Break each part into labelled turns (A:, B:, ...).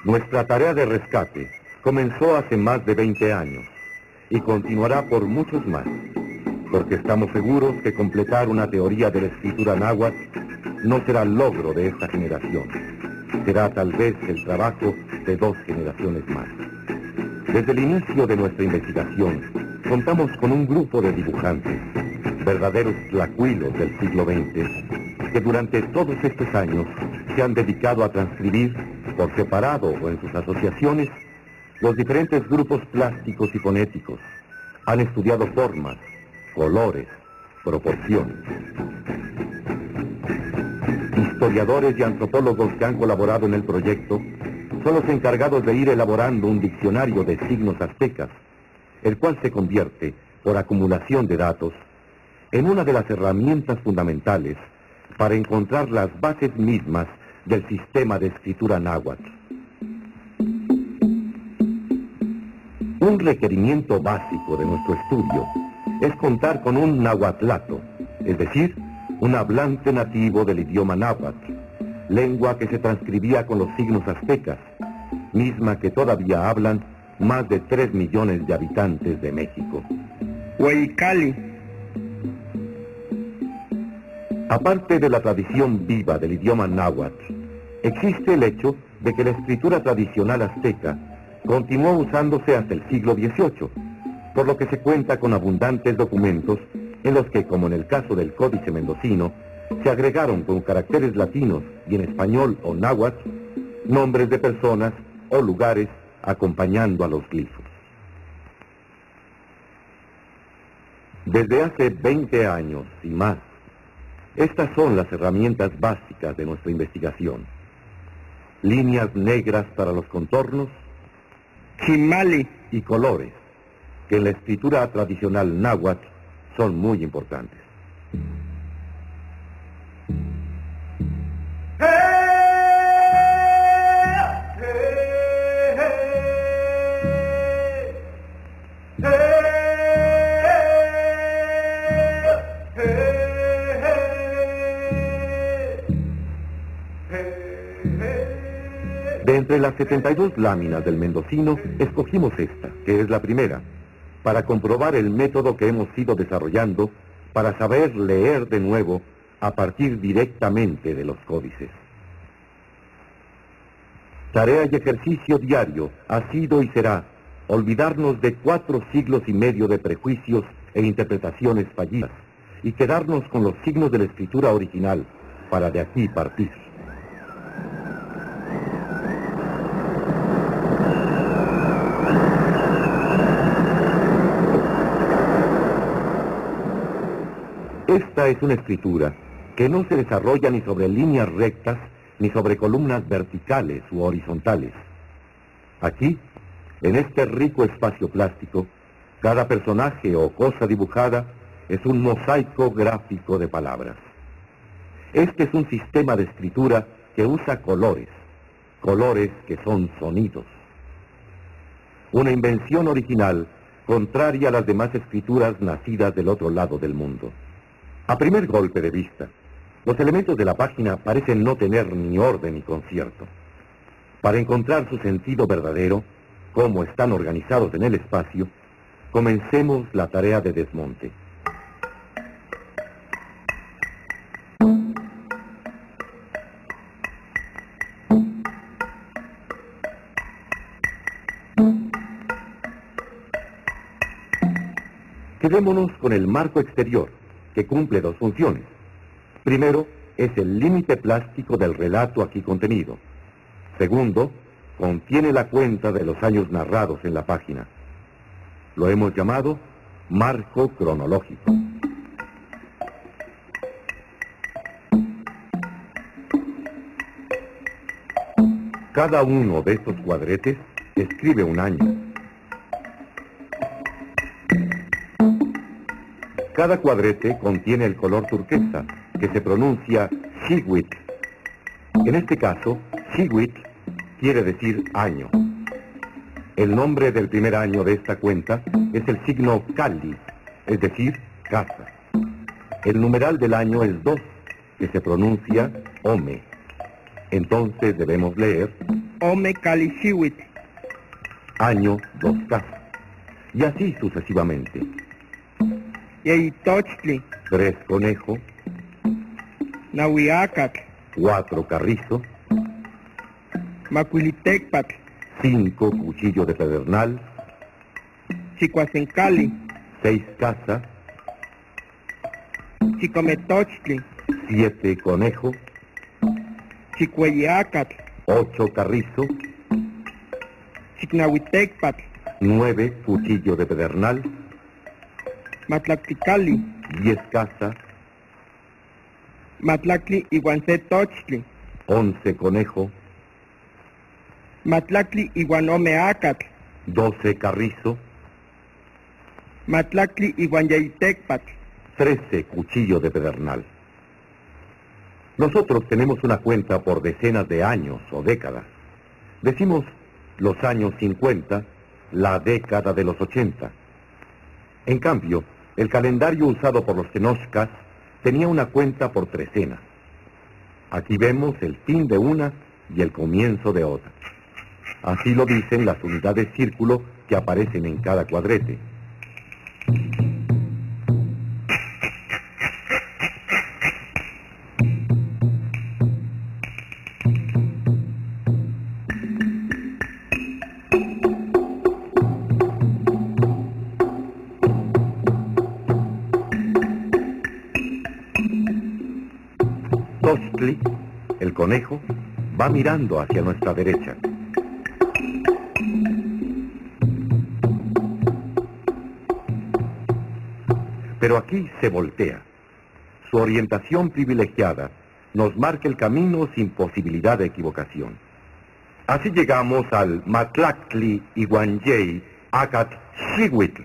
A: Nuestra tarea de rescate comenzó hace más de 20 años y continuará por muchos más, porque estamos seguros que completar una teoría de la escritura náhuatl no será logro de esta generación, será tal vez el trabajo de 2 generaciones más. Desde el inicio de nuestra investigación, contamos con un grupo de dibujantes, verdaderos tlacuilos del siglo XX, que durante todos estos años se han dedicado a transcribir, por separado o en sus asociaciones, los diferentes grupos plásticos y fonéticos. Han estudiado formas, colores, proporciones. Historiadores y antropólogos que han colaborado en el proyecto son los encargados de ir elaborando un diccionario de signos aztecas, el cual se convierte, por acumulación de datos, en una de las herramientas fundamentales para encontrar las bases mismas del sistema de escritura náhuatl. Un requerimiento básico de nuestro estudio es contar con un nahuatlato, es decir, un hablante nativo del idioma náhuatl, lengua que se transcribía con los signos aztecas, misma que todavía hablan más de 3 millones de habitantes de México.
B: Huaycali.
A: Aparte de la tradición viva del idioma náhuatl, existe el hecho de que la escritura tradicional azteca continuó usándose hasta el siglo XVIII, por lo que se cuenta con abundantes documentos en los que, como en el caso del Códice Mendocino, se agregaron con caracteres latinos y en español o náhuatl nombres de personas o lugares acompañando a los glifos. Desde hace 20 años y más, estas son las herramientas básicas de nuestra investigación. Líneas negras para los contornos,
B: Chimali.
A: y colores, que en la escritura tradicional náhuatl son muy importantes. De entre las 72 láminas del mendocino, escogimos esta, que es la primera, para comprobar el método que hemos ido desarrollando para saber leer de nuevo a partir directamente de los códices. Tarea y ejercicio diario ha sido y será olvidarnos de 4 siglos y medio de prejuicios e interpretaciones fallidas y quedarnos con los signos de la escritura original para de aquí partir. Esta es una escritura que no se desarrolla ni sobre líneas rectas ni sobre columnas verticales u horizontales. Aquí, en este rico espacio plástico, cada personaje o cosa dibujada es un mosaico gráfico de palabras. Este es un sistema de escritura que usa colores, colores que son sonidos. Una invención original contraria a las demás escrituras nacidas del otro lado del mundo. A primer golpe de vista, los elementos de la página parecen no tener ni orden ni concierto. Para encontrar su sentido verdadero, cómo están organizados en el espacio, comencemos la tarea de desmonte. Quedémonos con el marco exterior, que cumple 2 funciones. Primero, es el límite plástico del relato aquí contenido. Segundo, contiene la cuenta de los años narrados en la página. Lo hemos llamado marco cronológico. Cada uno de estos cuadretes escribe un año. Cada cuadrete contiene el color turquesa, que se pronuncia Siwit. En este caso, Siwit quiere decir año. El nombre del primer año de esta cuenta es el signo Cali, es decir, casa. El numeral del año es 2, que se pronuncia Ome. Entonces debemos leer
B: Ome Cali Xiwit.
A: Año 2 casas. Y así sucesivamente.
B: Yeitochtli.
A: 3 conejo,
B: Nahuiacatl.
A: 4 carrizo,
B: Macuilitecpatl.
A: 5 cuchillo de pedernal,
B: Chicoacencali.
A: 6 casa,
B: Chicometochtli.
A: 7 conejo,
B: Chicueyiacatl.
A: 8 carrizo,
B: Chicnahuitecpatl.
A: 9 cuchillo de pedernal,
B: Matlacticali.
A: 10 casa,
B: Matlacli Iguancetochtli.
A: 11 conejo,
B: Matlacli Iguanomeacatl.
A: 12 carrizo,
B: Matlacli Iguanyeitecpatl.
A: 13 cuchillo de pedernal. Nosotros tenemos una cuenta por decenas de años o décadas. Decimos los años 50, la década de los 80. En cambio, el calendario usado por los tenochcas tenía una cuenta por trecenas. Aquí vemos el fin de una y el comienzo de otra. Así lo dicen las unidades círculo que aparecen en cada cuadrete. Tochtli, el conejo, va mirando hacia nuestra derecha. Pero aquí se voltea. Su orientación privilegiada nos marca el camino sin posibilidad de equivocación. Así llegamos al Matlactli Iguanyey Acat Xiwitl,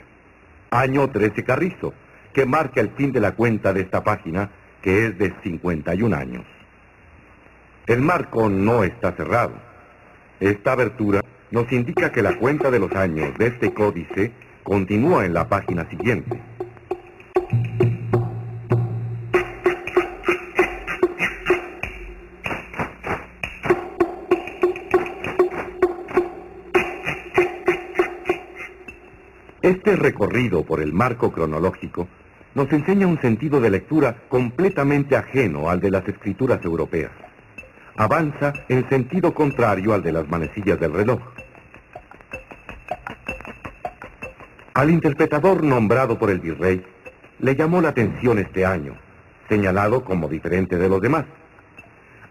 A: año 13 carrizo, que marca el fin de la cuenta de esta página, que es de 51 años. El marco no está cerrado. Esta abertura nos indica que la cuenta de los años de este códice continúa en la página siguiente. Este recorrido por el marco cronológico nos enseña un sentido de lectura completamente ajeno al de las escrituras europeas. Avanza en sentido contrario al de las manecillas del reloj. Al interpretador nombrado por el virrey le llamó la atención este año, señalado como diferente de los demás.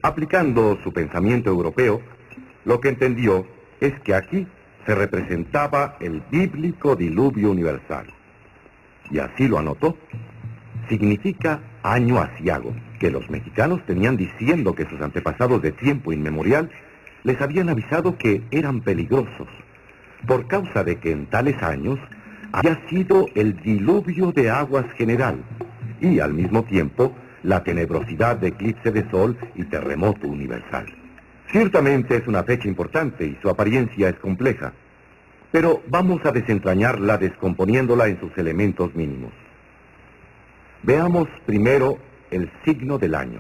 A: Aplicando su pensamiento europeo, lo que entendió es que aquí se representaba el bíblico diluvio universal. Y así lo anotó. Significa año aciago, que los mexicanos tenían diciendo que sus antepasados de tiempo inmemorial les habían avisado que eran peligrosos, por causa de que en tales años había sido el diluvio de aguas general, y al mismo tiempo la tenebrosidad de eclipse de sol y terremoto universal. Ciertamente es una fecha importante y su apariencia es compleja, pero vamos a desentrañarla descomponiéndola en sus elementos mínimos. Veamos primero el signo del año.